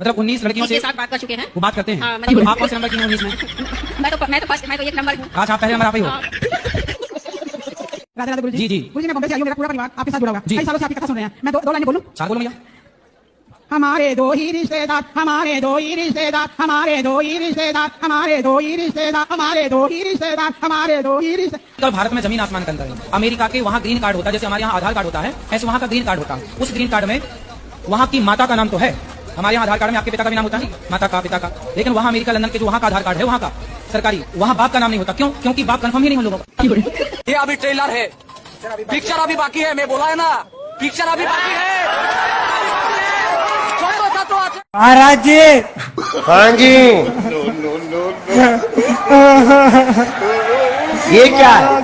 मतलब 19 लड़कियों से साथ बात कर चुके हैं। वो बात करते हैं। हाँ, तो आप कौन से नंबर की हैं 19 में? मैं तो एक नंबर हूँ। आज आप पहले नंबर आप ही हो। राधे राधे गुरु जी, जी। गुरु जी मैं बॉम्बे से आई हूँ, मेरा पूरा परिवार आपके साथ जुड़ा हुआ है। जी। कई सालों से आपकी कथा सुन रहे हैं। मैं दो लाइनें बोलूं? चार बोलो भैया। हमारे दो ही रिश्तेदार, हमारे दो ही रिश्तेदार, हमारे दो ही रिश्तेदार, हमारे दो ही रिश्तेदार, हमारे दो ही रिश्तेदार, हमारे दो ही रिश्तेदार। कल भारत में जमीन आसमान का अंतर है। अमेरिका के वहाँ ग्रीन कार्ड होता है, जैसे हमारे यहाँ आधार कार्ड होता है, ऐसे वहाँ का ग्रीन कार्ड होता है। उस ग्रीन कार्ड में वहाँ की माता का नाम तो है, हमारे यहाँ आधार कार्ड में आपके पिता का भी नाम होता है, माता का, पिता का। लेकिन वहाँ अमेरिका लंदन के जो वहाँ का आधार कार्ड है, वहाँ का सरकारी, वहाँ बाप का नाम नहीं होता। क्यों? क्योंकि बाप कंफर्म ही नहीं हम लोगों का। ये अभी ट्रेलर है, पिक्चर अभी बाकी है। मैं बोला है ना, पिक्चर अभी बाकी है। महाराज जी। हाँ जी। ये क्या है?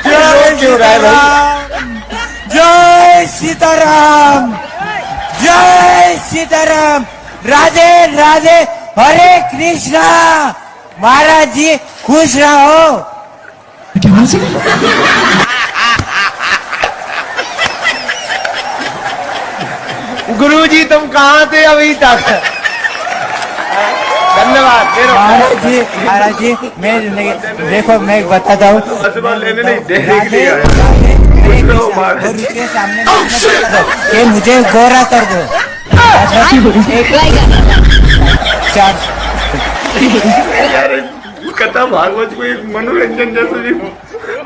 जय सीताराम, जय सीताराम, जय सीताराम, राधे राधे, हरे कृष्णा। महाराज जी खुश रहो। गुरुजी तुम कहाँ थे अभी तक? धन्यवाद। महाराज जी मैं देखो मैं बताता हूँ। के सामने ये मुझे गोरा कर दो। यार कथा भागवत को एक मनोरंजन जैसे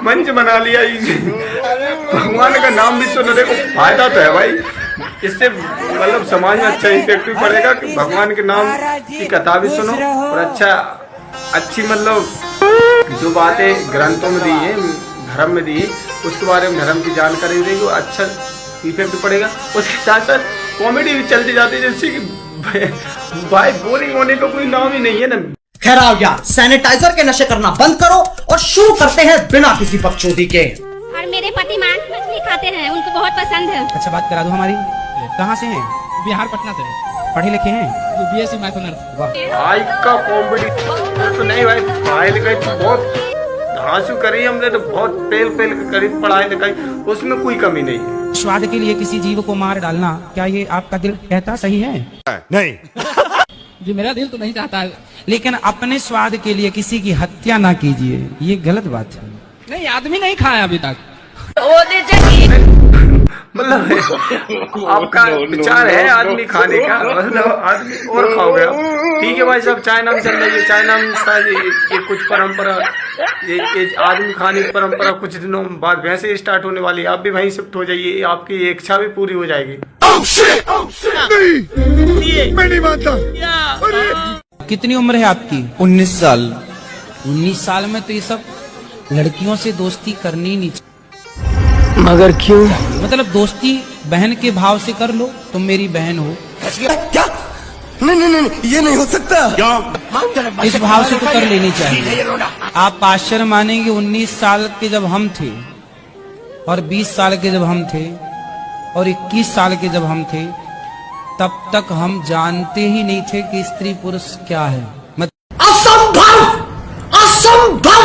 मंच बना लिया। भगवान का नाम भी सुनो, देखो फायदा तो है भाई, इससे मतलब समाज में अच्छा इफेक्ट भी पड़ेगा कि भगवान के नाम की कथा भी सुनो और अच्छी मतलब जो बातें ग्रंथों में दी है, धर्म में दी है, उसके बारे में धर्म की जानकारी देगी, अच्छा इफेक्ट पड़ेगा। उसके साथ साथ कॉमेडी भी चलती जाती है, जैसे कि भाई बोरिंग होने का कोई नाम ही नहीं है ना। ठहराओ यार, सैनिटाइजर के नशे करना बंद करो और शुरू करते हैं बिना किसी बकचोदी के। और मेरे पति मांस मछली खाते हैं, उनको बहुत पसंद है। अच्छा बात करा दो हमारी। कहाँ से हैं? बिहार पटना से। पढ़े लिखे हैं? BSc माइक्रोनर्स। भाई का कॉमेडी तो नहीं भाई, पढ़ाई लिखाई तो बहुत धांसू करी हमने, तो बहुत पेल करी पढ़ाई लिखाई, उसमें कोई कमी नहीं है। स्वाद के लिए किसी जीव को मार डालना, क्या ये आपका दिल कहता सही है? नहीं जी मेरा दिल तो नहीं चाहता है। लेकिन अपने स्वाद के लिए किसी की हत्या ना कीजिए, ये गलत बात है। नहीं, आदमी नहीं खाया अभी तक। मतलब आपका विचार है आदमी खाने का, मतलब आदमी और खाओगे आप। ठीक है भाई साहब, चाय नाम चल रही है, चाय नाम शायद ये कुछ परंपरा, ये आदमी खाने की परंपरा कुछ दिनों बाद वैसे स्टार्ट होने वाली है। आप भी वहीं शिफ्ट हो जाइए, आपकी इच्छा भी पूरी हो जाएगी। मैं नहीं मानता। कितनी उम्र है आपकी? 19 साल। 19 साल में तो ये सब लड़कियों से दोस्ती करनी नहीं चाहिए। मगर क्यों? मतलब दोस्ती बहन के भाव से कर लो, तुम मेरी बहन हो। क्या? नहीं ये नहीं हो सकता। क्यों? इस भाव से तो कर लेनी चाहिए। आप आश्चर्य मानेंगे, 19 साल के जब हम थे और 20 साल के जब हम थे और 21 साल के जब हम थे, तब तक हम जानते ही नहीं थे कि स्त्री पुरुष क्या है। असंभव, असंभव,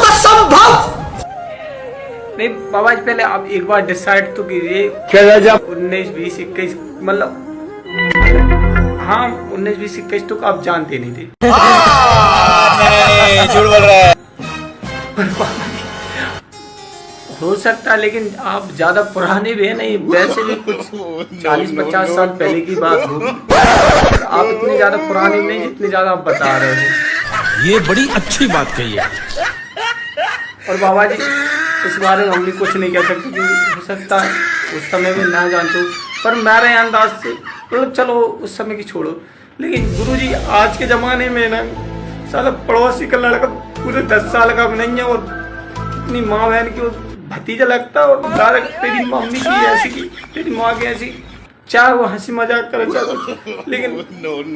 असंभव। नहीं बाबा जी, पहले आप एक बार डिसाइड तो कीजिए। 19, 20, 21 मतलब हाँ 19, 20, 21 तो आप जानते नहीं थे। झूठ बोल रहा है। हो सकता है, लेकिन आप ज्यादा पुराने भी है नहीं, वैसे भी कुछ 40-50 साल पहले की बात होगी। आप इतने ज्यादा पुराने नहीं जितने ज्यादा आप बता रहे हो। ये बड़ी अच्छी बात कही है। और बाबा जी इस बारे में हम भी कुछ नहीं कह सकते, क्योंकि हो सकता है उस समय में ना जानते हो, पर मेरे अंदाज से मतलब चलो उस समय की छोड़ो। लेकिन गुरुजी आज के जमाने में ना साला पड़ोसी का लड़का पूरे 10 साल का नहीं है और अपनी माँ बहन की भतीजा लगता है और डायरेक्ट तेरी मम्मी की ऐसी की, तेरी माँ की ऐसी, चाहे वो हंसी मजाक करे चाहे, लेकिन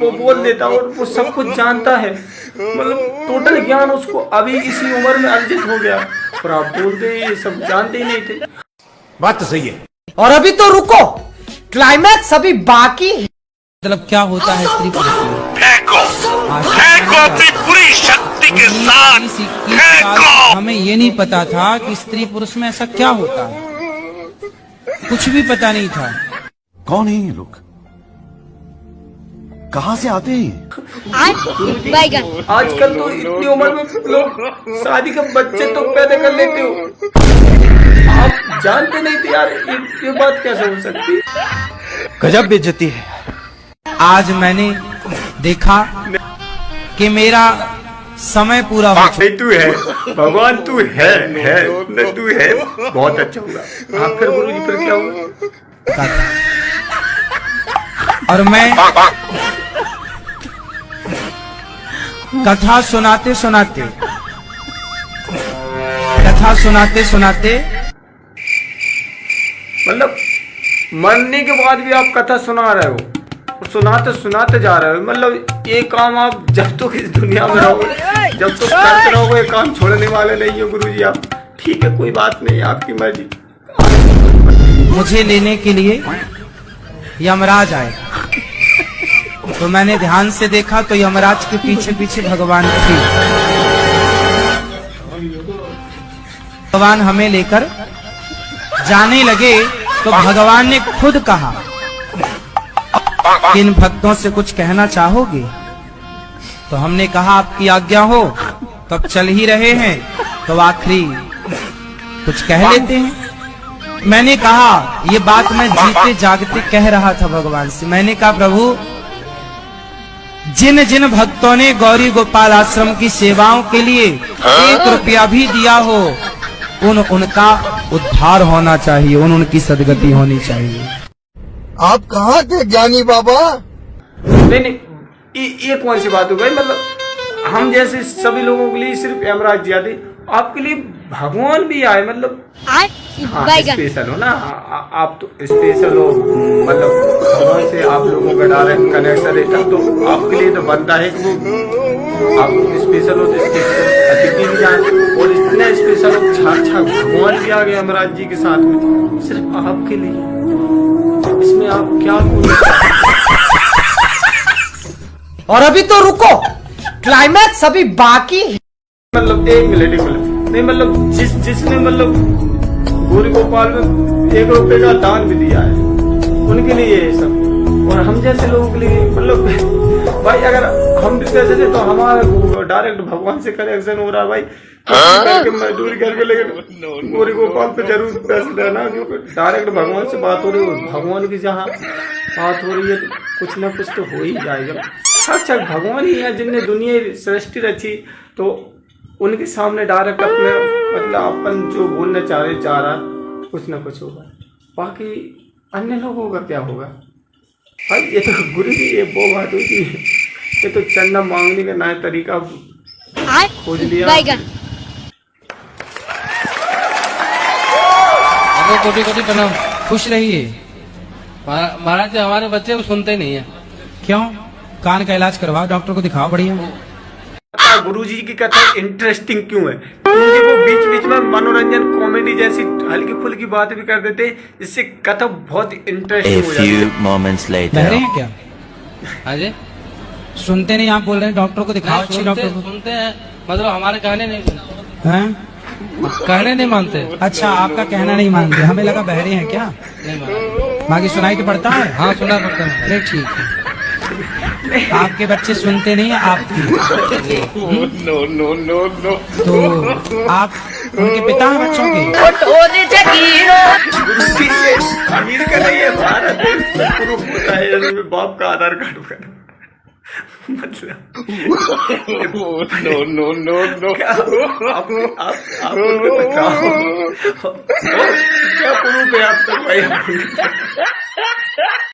वो बोल देता और वो सब कुछ जानता है। मतलब टोटल ज्ञान उसको अभी इसी उम्र में अर्जित हो गया, और आप बोलते ये सब जानते ही नहीं थे। बात तो सही है। और अभी तो रुको, क्लाइमैक्स अभी बाकी है। मतलब क्या होता है स्त्री पुरुष में? अपनी पूरी शक्ति के साथ। हमें ये नहीं पता था कि स्त्री पुरुष में ऐसा क्या होता है, कुछ भी पता नहीं था। कौन है ये लोग? कहाँ से आते हैं? बैगन आजकल तो इतनी उम्र में लोग शादी के बच्चे तो पैदा कर लेते हो। आप जानते नहीं थे यार, ये बात कैसे हो सकती? गजब बेइज्जती है। आज मैंने देखा कि मेरा समय पूरा हो चुका तू है भगवान, तू है न तू है, बहुत अच्छा हुआ। हाँ फिर गुरु जी फिर क्या हुआ? था और मैं कथा सुनाते सुनाते मतलब मरने के बाद भी आप कथा सुना रहे हो, सुनाते जा रहे हो। मतलब ये काम आप जब तक इस दुनिया में रहोगे, जब तक करते रहोगे, ये काम छोड़ने वाले नहीं हो गुरु जी आप। ठीक है कोई बात नहीं, आपकी मर्जी। मुझे लेने के लिए यमराज आए, तो मैंने ध्यान से देखा तो यमराज के पीछे पीछे भगवान थे। भगवान हमें लेकर जाने लगे तो भगवान ने खुद कहा कि इन भक्तों से कुछ कहना चाहोगे? तो हमने कहा आपकी आज्ञा हो। तो अब चल ही रहे हैं तो आखिरी कुछ कह लेते हैं। मैंने कहा ये बात मैं जीते जागते कह रहा था भगवान से। मैंने कहा प्रभु, जिन जिन भक्तों ने गौरी गोपाल आश्रम की सेवाओं के लिए 1 रुपया भी दिया हो, उनका उद्धार होना चाहिए, उनकी सदगति होनी चाहिए। आप कहाँ थे ज्ञानी बाबा? नहीं ये कौन सी बात हो गई? मतलब हम जैसे सभी लोगों के लिए सिर्फ यमराज जी आते, आपके लिए भगवान भी आए। मतलब हाँ, स्पेशल हो ना आप, तो स्पेशल हो। मतलब भगवान से आप लोगों का डायरेक्ट कनेक्शन रहता, तो आपके लिए तो बनता है कि वो आप स्पेशल हो, तो स्पेशल अतिथि भी जाए। और इतना स्पेशल हो, अच्छा भगवान भी आ गए यमराज जी के साथ में सिर्फ आपके लिए। इसमें आप क्या और अभी तो रुको, क्लाइमैक्स अभी बाकी। मतलब एक मिनट नहीं, मतलब जिसने मतलब गौरी गोपाल में 1 रुपए का दान भी दिया है, उनके लिए ये सब। और हम जैसे लोगों के लिए मतलब भाई, अगर हम भी पैसे दे तो हमारा डायरेक्ट भगवान से कनेक्शन हो रहा है भाई। करके मजदूरी करके, लेकिन गौरी गोपाल पे जरूर पैसे देना, क्योंकि डायरेक्ट भगवान से बात हो रही है। भगवान की जहाँ बात हो रही है तो कुछ ना कुछ तो हो ही जाएगा। अच्छा भगवान ही है जिनने दुनिया सृष्टि रची, तो उनके सामने डायरेक्ट अपने मतलब अपन जो बोलना चाह रहा कुछ ना कुछ होगा। बाकी अन्य लोगों का क्या होगा भाई? ये तो गुरु जी ये वो बात होती है, ये तो चंदा मांगने का नया तरीका खोज लिया। कोटि कोटि प्रणाम। खुश रहिए। महाराज जी हमारे बच्चे को सुनते नहीं है। क्यों? कान का इलाज करवाओ, डॉक्टर को दिखाओ। बढ़िया। गुरु जी की कथा इंटरेस्टिंग क्यों है? क्योंकि वो बीच बीच में मनोरंजन कॉमेडी जैसी हल्की फुल्की बात भी कर देते, जिससे कथा बहुत इंटरेस्टिंग हो जाती है। बहरे हैं क्या? हाँ जी, सुनते नहीं? आप बोल रहे हैं डॉक्टर को दिखाओ। अच्छी डॉक्टर को सुनते हैं, मतलब हमारे कहने नहीं सुनते हैं, कहने नहीं मानते। अच्छा आपका कहना नहीं मानते, हमें लगा बहरे हैं क्या। नहीं मानते। बाकी सुनाई तो पड़ता है। हाँ सुना पड़ता है। अरे ठीक है, आपके बच्चे सुनते नहीं है आपकी। तो आप उनके पिता हैं बच्चों के? अमीर का नहीं है, भारत प्रूफ होता है बाप का आधार कार्ड वगैरह। मतलब आप क्या प्रूफ है आप तक भाई?